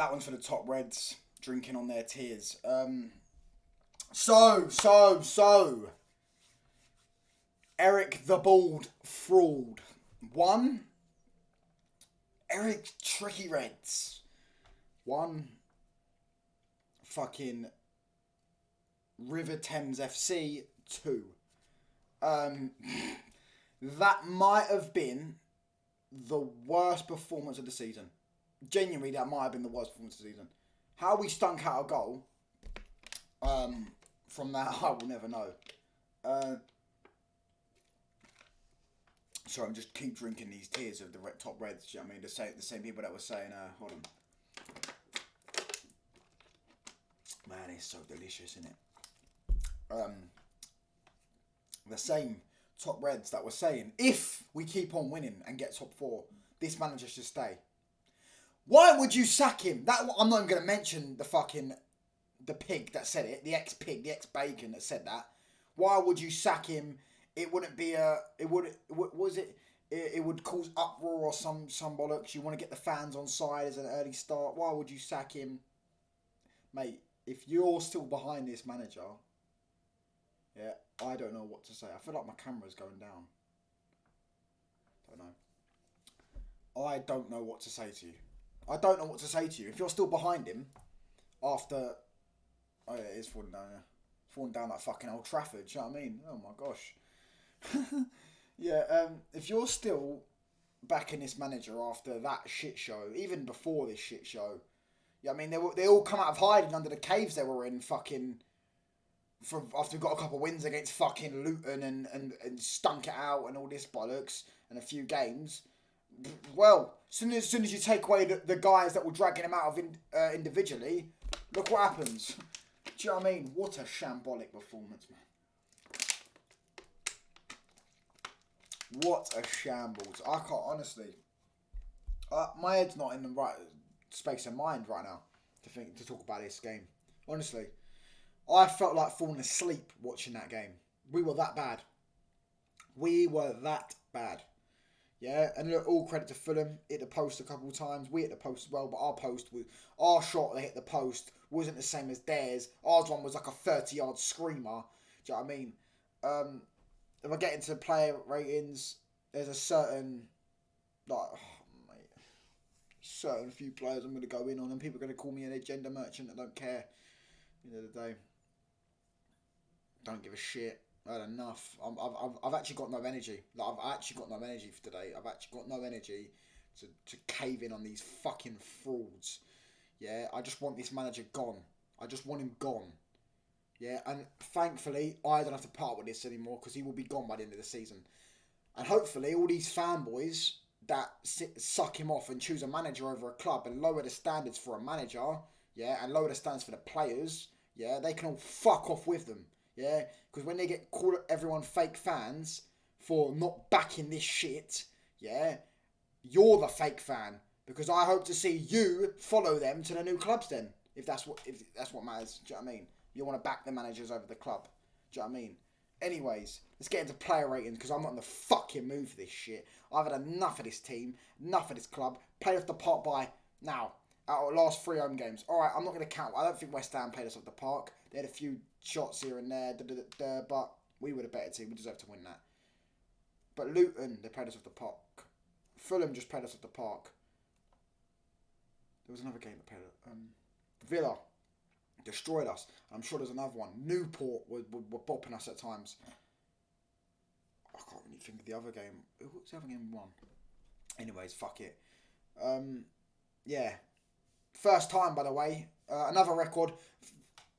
that one's for the top Reds, drinking on their tears. Eric the Bald Fraud. 1. Eric Tricky Reds. 1. Fucking River Thames FC. 2. That might have been the worst performance of the season. Genuinely, that might have been the worst performance of the season. How we stunk out a goal from that, I will never know. Sorry, I'm just keep drinking these tears of the top Reds. Do you know what I mean? The same people that were saying, hold on. Man, it's so delicious, isn't it? The same top Reds that were saying, if we keep on winning and get top 4, this manager should stay. Why would you sack him? I'm not even going to mention the pig that said it, the ex-pig, the ex-bacon that said that. Why would you sack him? It wouldn't be it would cause uproar or some bollocks. You want to get the fans on side as an early start. Why would you sack him? Mate, if you're still behind this manager, yeah, I don't know what to say. I feel like my camera's going down. I don't know what to say to you. I don't know what to say to you. If you're still behind him after... Oh yeah, it is falling down, yeah. Falling down like fucking Old Trafford, do you know what I mean? Oh my gosh. Yeah, if you're still backing this manager after that shit show, even before this shit show, yeah, I mean, they all come out of hiding under the caves they were in after we got a couple of wins against fucking Luton and stunk it out and all this bollocks and a few games. Well, as soon as you take away the guys that were dragging him out of individually, look what happens. Do you know what I mean? What a shambolic performance, man. What a shambles. I can't, honestly. My head's not in the right space of mind right now to talk about this game. Honestly. I felt like falling asleep watching that game. We were that bad. Yeah, and look, all credit to Fulham. Hit the post a couple of times. We hit the post as well, but our shot that hit the post wasn't the same as theirs. Ours one was like a 30-yard screamer. Do you know what I mean? If I get into player ratings, there's a certain certain few players I'm going to go in on, and people are going to call me an agenda merchant. I don't care. At the end of the day, don't give a shit. I had enough. I've actually got no energy. I've actually got no energy for today. I've actually got no energy to cave in on these fucking frauds. Yeah, I just want this manager gone. I just want him gone. Yeah, and thankfully, I don't have to part with this anymore because he will be gone by the end of the season. And hopefully, all these fanboys that suck him off and choose a manager over a club and lower the standards for a manager, yeah, and lower the standards for the players, yeah, they can all fuck off with them. Yeah, because when they get called everyone fake fans for not backing this shit, yeah, you're the fake fan. Because I hope to see you follow them to the new clubs then, if that's what matters. Do you know what I mean? You want to back the managers over the club. Do you know what I mean? Anyways, let's get into player ratings because I'm not in the fucking mood for this shit. I've had enough of this team, enough of this club. Played off the park by now. Our last 3 home games. Alright, I'm not going to count. I don't think West Ham played us off the park. They had a few shots here and there, but we were the better team. We deserved to win that. But Luton, they played us off the park. Fulham just played us off the park. There was another game that played Villa destroyed us. I'm sure there's another one. Newport were bopping us at times. I can't really think of the other game. What was the other game we won? Anyways, fuck it. Yeah. First time, by the way. Another record.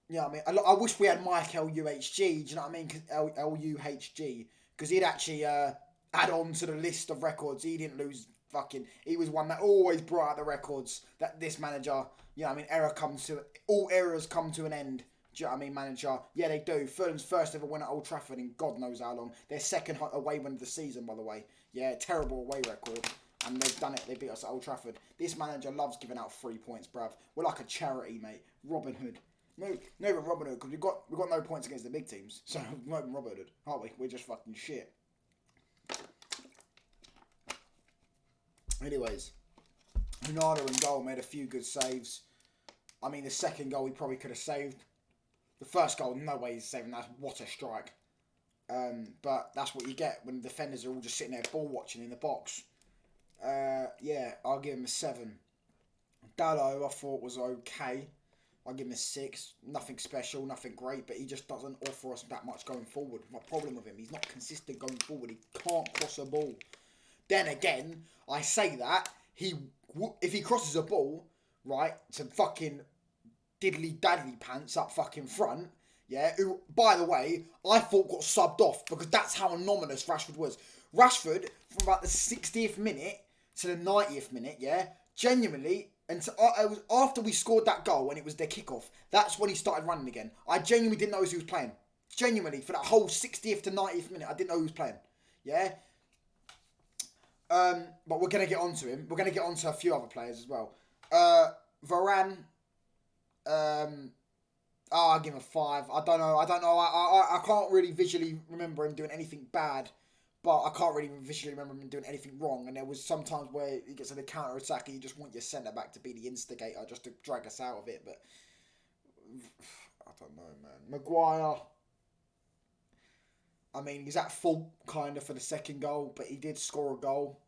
You know what I mean? I wish we had Mike LUHG. Do you know what I mean? LUHG. Because he'd actually add on to the list of records. He didn't lose fucking... He was one that always brought out the records that this manager... You know what I mean? All eras come to an end. Do you know what I mean, manager? Yeah, they do. Fulham's first ever win at Old Trafford in God knows how long. Their second away win of the season, by the way. Yeah, terrible away record. And they've done it. They beat us at Old Trafford. This manager loves giving out 3 points, bruv. We're like a charity, mate. Robin Hood. No, even Robin Hood, because we've got no points against the big teams. So, we're not even Robin Hood, aren't we? We're just fucking shit. Anyways, Ronaldo in goal made a few good saves. I mean, the second goal he probably could have saved. The first goal, no way he's saving that. What a strike. But that's what you get when the defenders are all just sitting there ball watching in the box. Yeah, I'll give him a 7. Dallo, I thought was okay. I'll give him a 6. Nothing special, nothing great, but he just doesn't offer us that much going forward. My problem with him, he's not consistent going forward. He can't cross a ball. Then again, I say that, if he crosses a ball, right, to fucking diddly daddly pants up fucking front, yeah, who, by the way, I thought got subbed off because that's how anonymous Rashford was. Rashford, from about the 60th minute to the 90th minute, yeah, genuinely, and it was after we scored that goal and it was their kickoff, that's when he started running again. I genuinely didn't know who he was playing. Genuinely, for that whole 60th to 90th minute, I didn't know who was playing. Yeah? But we're going to get onto him. We're going to get onto a few other players as well. Varane, I'll give him a 5. I don't know. I can't really visually remember him doing anything bad, but I can't really visually remember him doing anything wrong. And there was some times where he gets in a counter attack and you just want your centre back to be the instigator, just to drag us out of it. But I don't know, man. Maguire, I mean, he's at fault kind of for the second goal, but he did score a goal.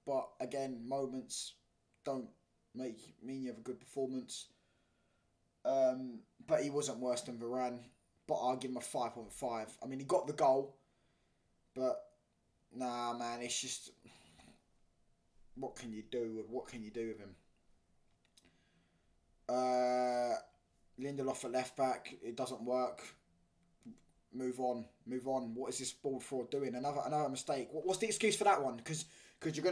But again, moments don't mean you have a good performance. But he wasn't worse than Varane. But I'll give him a 5.5. I mean, he got the goal, but nah, man, it's just what can you do? What can you do with him? Lindelof at left back, it doesn't work. Move on. What is this bald fraud doing? Another mistake. What's the excuse for that one? Because you're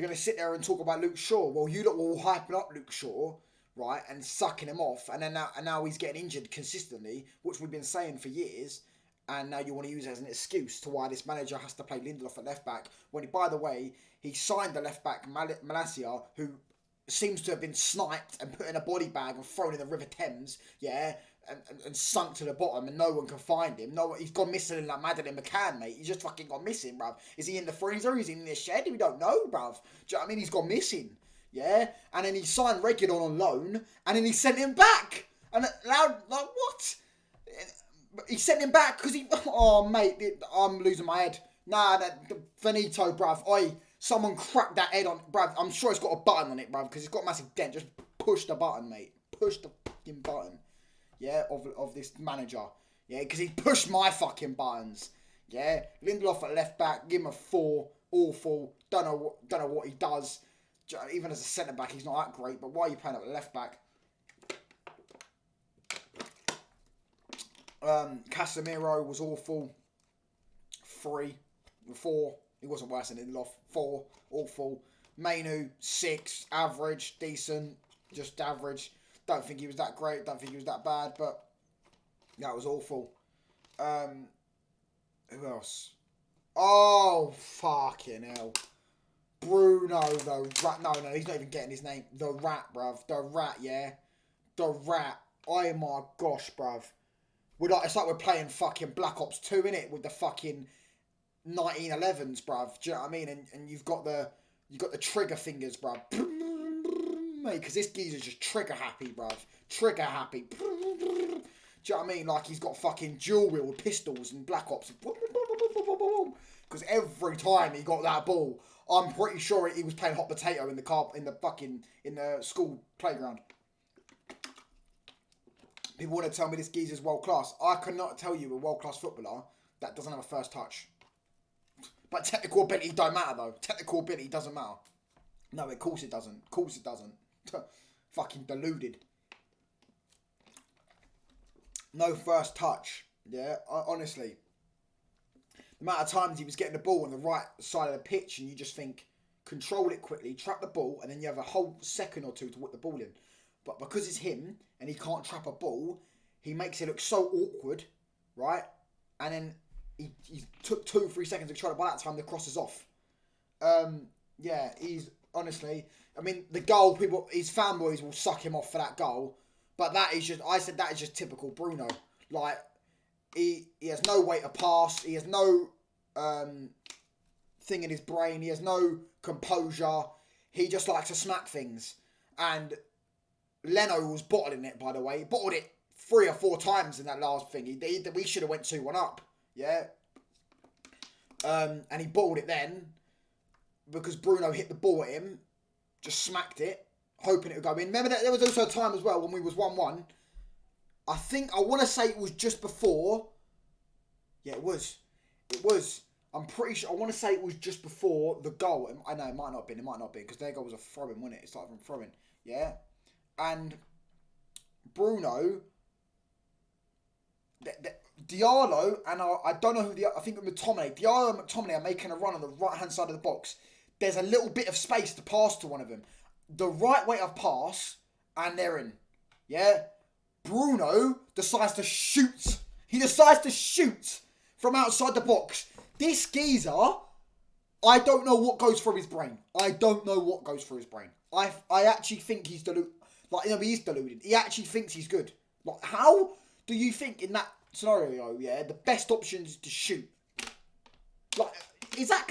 gonna sit there and talk about Luke Shaw. Well, you lot were all hyping up Luke Shaw, right, and sucking him off, and then now he's getting injured consistently, which we've been saying for years, and now you want to use it as an excuse to why this manager has to play Lindelof at left back. When, by the way, he signed the left back Malacia, who seems to have been sniped and put in a body bag and thrown in the River Thames, yeah, and sunk to the bottom, and no one can find him. He's gone missing like Madeline McCann, mate. He's just fucking gone missing, bruv. Is he in the freezer? Is he in the shed? We don't know, bruv. Do you know what I mean? He's gone missing, yeah. And then he signed Reguilon on loan, and then he sent him back. And allowed, like, what? He sent him back because he... Oh, mate, I'm losing my head. Nah, Finito, bruv. Oi, someone cracked that head on... Bruv, I'm sure it's got a button on it, bruv, because it's got a massive dent. Just push the button, mate. Push the fucking button. Yeah, of this manager. Yeah, because he pushed my fucking buttons. Yeah, Lindelof at left back, give him a 4. Awful. Don't know what he does. Even as a centre back, he's not that great. But why are you playing at left back? Casemiro was awful. 3, 4. He wasn't worse than Lindelof. 4, awful. Mainu 6, average, decent, just average. Don't think he was that great. Don't think he was that bad, but that was awful. Who else? Oh, fucking hell. Bruno, the rat. No, he's not even getting his name. The rat, bruv. The rat, yeah. The rat. Oh my gosh, bruv. It's like we're playing fucking Black Ops 2, innit? With the fucking 1911s, bruv. Do you know what I mean? And you've got the trigger fingers, bruv. Mate, because this geezer's just trigger happy, bruv. Trigger happy. Do you know what I mean? Like he's got fucking dual wheel pistols and Black Ops. Because every time he got that ball, I'm pretty sure he was playing hot potato in the school playground. People want to tell me this geezer's world class. I cannot tell you a world class footballer that doesn't have a first touch. But technical ability don't matter though. Technical ability doesn't matter. No, of course it doesn't. Of course it doesn't. Fucking deluded. No first touch. Yeah, honestly. The amount of times he was getting the ball on the right side of the pitch and you just think, control it quickly, trap the ball, and then you have a whole second or two to whip the ball in. But because it's him and he can't trap a ball, he makes it look so awkward, right? And then he took 2-3 seconds to try it. By that time, the cross is off. Yeah, he's... Honestly, I mean, the goal, his fanboys will suck him off for that goal. But that is just typical Bruno. Like, he has no way to pass. He has no thing in his brain. He has no composure. He just likes to smack things. And Leno was bottling it, by the way. He bottled it 3 or 4 times in that last thing. We should have went 2-1 up. Yeah. And he bottled it then because Bruno hit the ball at him, just smacked it, hoping it would go in. Remember that there was also a time as well when we was 1-1. I want to say it was just before. Yeah, it was. I'm pretty sure. I want to say it was just before the goal. I know it might not have been because their goal was a throw-in, wasn't it? It's like from throwing. Yeah. And Bruno, Diallo, and I don't know who I think McTominay. Diallo and McTominay are making a run on the right-hand side of the box. There's a little bit of space to pass to one of them. The right way of pass, and they're in. Yeah? Bruno decides to shoot. He decides to shoot from outside the box. This geezer, I don't know what goes through his brain. I actually think he's deluded. He's deluded. He actually thinks he's good. Like, how do you think in that scenario, yeah, the best option is to shoot? Like,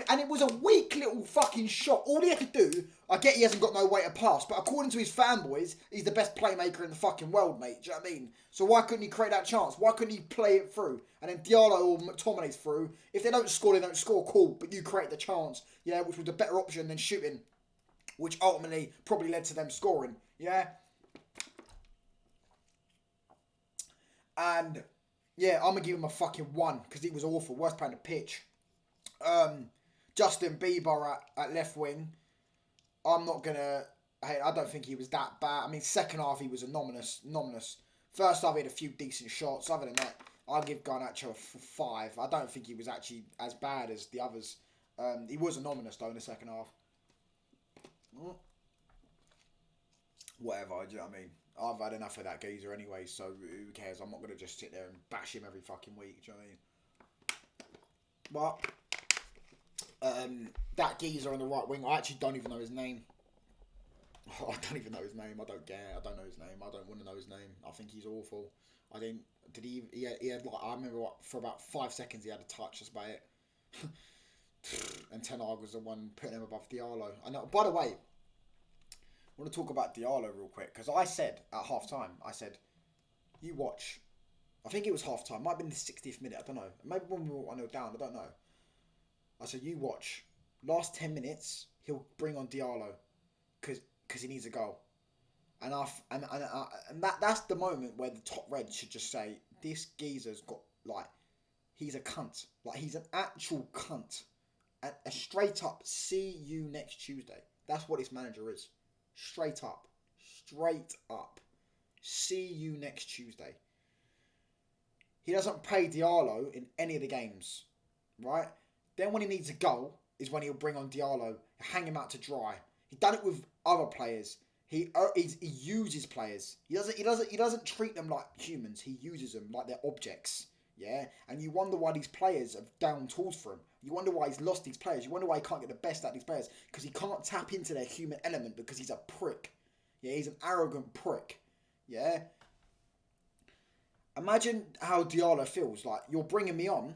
and it was a weak little fucking shot. All he had to do, I get he hasn't got no way to pass, but according to his fanboys, he's the best playmaker in the fucking world, mate. Do you know what I mean? So why couldn't he create that chance? Why couldn't he play it through? And then Diallo or McTominay's through. If they don't score, they don't score. Cool, but you create the chance, yeah, which was a better option than shooting, which ultimately probably led to them scoring, yeah. And yeah, I'm gonna give him a fucking 1 because it was awful. Worst player on the pitch. Justin Bieber at left wing. I don't think he was that bad. I mean, second half he was anonymous. First half he had a few decent shots. Other than that, I'll give Garnacho a 5. I don't think he was actually as bad as the others. He was anonymous though in the second half. Whatever, do you know what I mean? I've had enough of that geezer anyway, so who cares? I'm not going to just sit there and bash him every fucking week, do you know what I mean? But that geezer on the right wing, I actually don't even know his name. I don't even know his name. I don't care. I don't know his name. I don't want to know his name. I think he's awful. He had like, I remember for about 5 seconds he had a touch, that's about it. And Ten Hag was the one putting him above Diallo. I know. By the way, I want to talk about Diallo real quick, because I said at half-time, you watch. I think it was half-time. Might have been the 60th minute. I don't know. Maybe when we were 1-0 down. I don't know. I said, you watch. Last 10 minutes, he'll bring on Diallo because he needs a goal. And that's the moment where the top red should just say, this geezer's got, like, he's a cunt. Like, he's an actual cunt. And a straight up, see you next Tuesday. That's what this manager is. Straight up. See you next Tuesday. He doesn't play Diallo in any of the games, right? Then when he needs a goal is when he'll bring on Diallo, hang him out to dry. He's done it with other players. He uses players. He doesn't treat them like humans. He uses them like they're objects. Yeah, and you wonder why these players have down tools for him. You wonder why he's lost these players. You wonder why he can't get the best out of these players, because he can't tap into their human element, because he's a prick. Yeah, he's an arrogant prick. Yeah. Imagine how Diallo feels. Like, you're bringing me on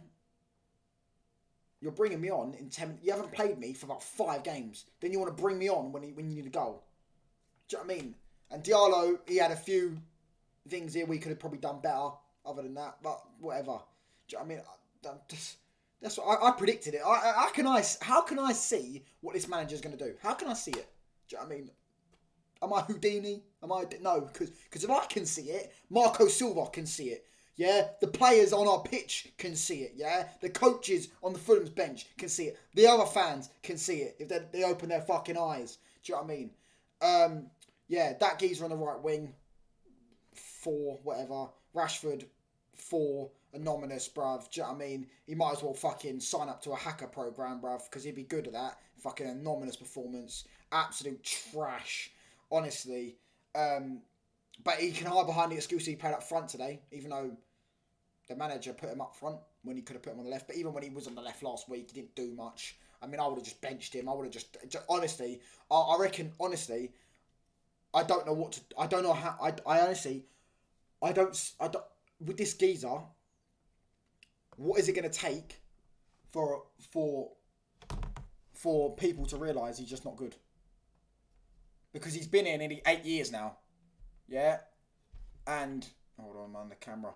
in 10 minutes. You haven't played me for about 5 games. Then you want to bring me on when you need a goal. Do you know what I mean? And Diallo, he had a few things here we could have probably done better. Other than that, but whatever. Do you know what I mean? That's what I predicted it. How can I see what this manager's going to do? How can I see it? Do you know what I mean? Am I Houdini? No, because if I can see it, Marco Silva can see it. Yeah, the players on our pitch can see it. Yeah, the coaches on the Fulham's bench can see it. The other fans can see it if they open their fucking eyes. Do you know what I mean? Yeah, that geezer on the right wing, 4, whatever. Rashford, 4, anonymous, bruv. Do you know what I mean? He might as well fucking sign up to a hacker program, bruv, because he'd be good at that. Fucking anonymous performance. Absolute trash, honestly. But he can hide behind the excuse he played up front today, even though the manager put him up front when he could have put him on the left. But even when he was on the left last week, he didn't do much. I mean, I would have just benched him. I would have just honestly, I reckon, honestly, I don't know what to, I don't know how, I honestly, I don't, with this geezer, what is it going to take for people to realise he's just not good? Because he's been here nearly 8 years now. yeah, and hold on, man, the camera,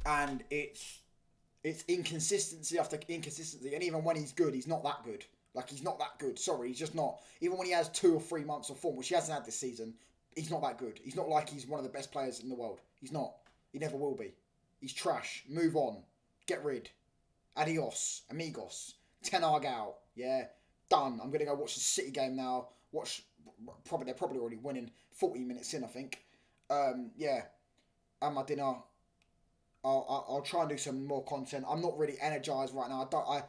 and it's inconsistency after inconsistency, and even when he's good, he's not that good. Like, he's not that good. Sorry, he's just not. Even when he has 2 or 3 months of form, which he hasn't had this season, he's not that good. He's not like he's one of the best players in the world. He's not. He never will be. He's trash. Move on. Get rid. Adios. Amigos. Ten Hag out. Yeah. Done. I'm going to go watch the City game now. They're probably already winning. 40 minutes in, I think. Yeah. And my dinner. I'll try and do some more content. I'm not really energized right now. I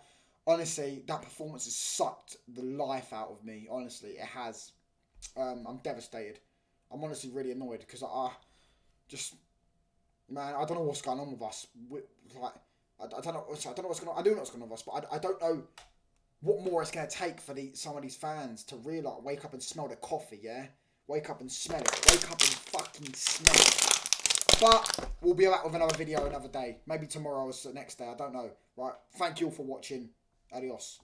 honestly, that performance has sucked the life out of me. Honestly, it has. I'm devastated. I'm honestly really annoyed because I just, man, I don't know what's going on with us. I don't know. I don't know what's going on. I do know what's going on with us, but I don't know what more it's going to take for some of these fans to really wake up and smell the coffee. Yeah, wake up and smell it. Wake up and fucking smell it. But we'll be back with another video another day. Maybe tomorrow or the next day. I don't know. Right. Thank you all for watching. Adios.